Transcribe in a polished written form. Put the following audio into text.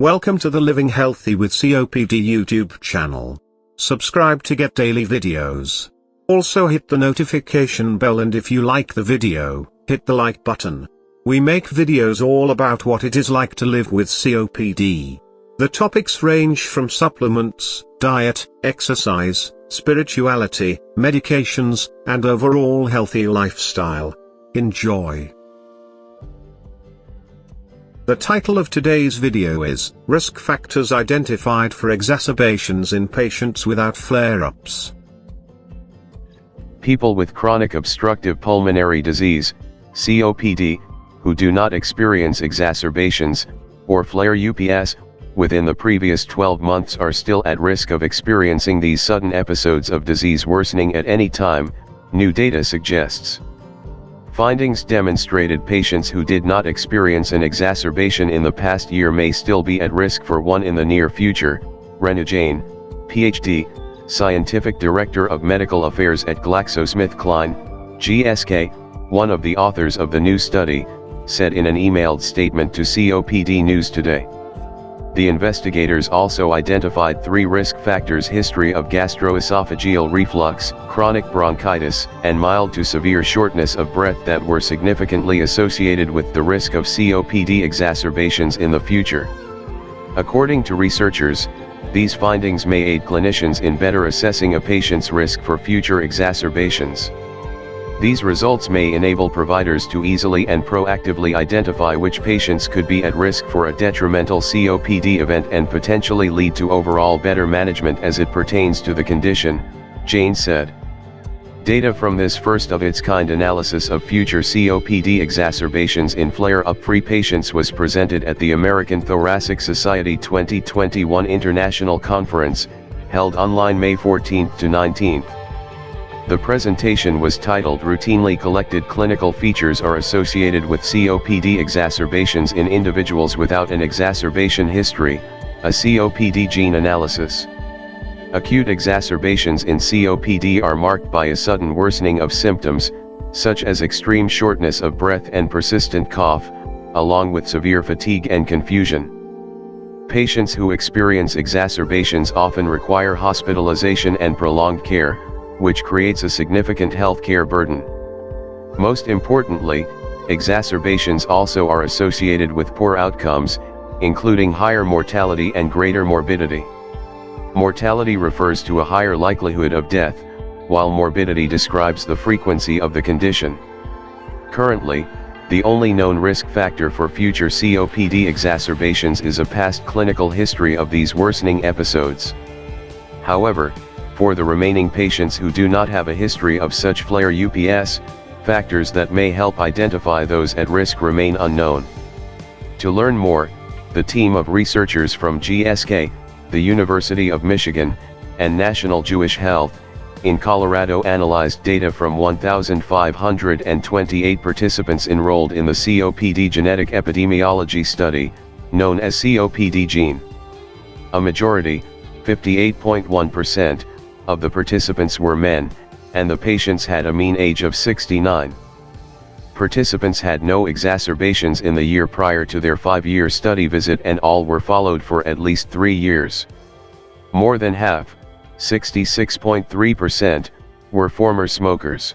Welcome to the Living Healthy with COPD YouTube channel. Subscribe to get daily videos. Also hit the notification bell, and if you like the video, hit the like button. We make videos all about what it is like to live with COPD. The topics range from supplements, diet, exercise, spirituality, medications, and overall healthy lifestyle. Enjoy. The title of today's video is, Risk Factors Identified for Exacerbations in Patients Without Flare-Ups. People with chronic obstructive pulmonary disease, COPD, who do not experience exacerbations, or Flareups, within the previous 12 months are still at risk of experiencing these sudden episodes of disease worsening at any time, new data suggests. Findings demonstrated patients who did not experience an exacerbation in the past year may still be at risk for one in the near future, Jain, Ph.D., Scientific Director of Medical Affairs at GlaxoSmithKline, GSK, one of the authors of the new study, said in an emailed statement to COPD News Today. The investigators also identified 3 risk factors: history of gastroesophageal reflux, chronic bronchitis, and mild to severe shortness of breath that were significantly associated with the risk of COPD exacerbations in the future. According to researchers, these findings may aid clinicians in better assessing a patient's risk for future exacerbations. These results may enable providers to easily and proactively identify which patients could be at risk for a detrimental COPD event and potentially lead to overall better management as it pertains to the condition, Jain said. Data from this first-of-its-kind analysis of future COPD exacerbations in flare-up-free patients was presented at the American Thoracic Society 2021 International Conference, held online May 14 to 19. The presentation was titled "Routinely Collected Clinical Features Are Associated with COPD Exacerbations in Individuals Without an Exacerbation History, a COPD Gene Analysis." Acute exacerbations in COPD are marked by a sudden worsening of symptoms, such as extreme shortness of breath and persistent cough, along with severe fatigue and confusion. Patients who experience exacerbations often require hospitalization and prolonged care, which creates a significant healthcare burden. Most importantly, exacerbations also are associated with poor outcomes, including higher mortality and greater morbidity. Mortality refers to a higher likelihood of death, while morbidity describes the frequency of the condition. Currently, the only known risk factor for future COPD exacerbations is a past clinical history of these worsening episodes. However, for the remaining patients who do not have a history of such Flareups, factors that may help identify those at risk remain unknown. To learn more, the team of researchers from GSK, the University of Michigan, and National Jewish Health, in Colorado analyzed data from 1,528 participants enrolled in the COPD genetic epidemiology study, known as COPD Gene. A majority, 58.1%, of the participants were men, and the patients had a mean age of 69. Participants had no exacerbations in the year prior to their 5-year study visit, and all were followed for at least 3 years. More than half, 66.3%, were former smokers.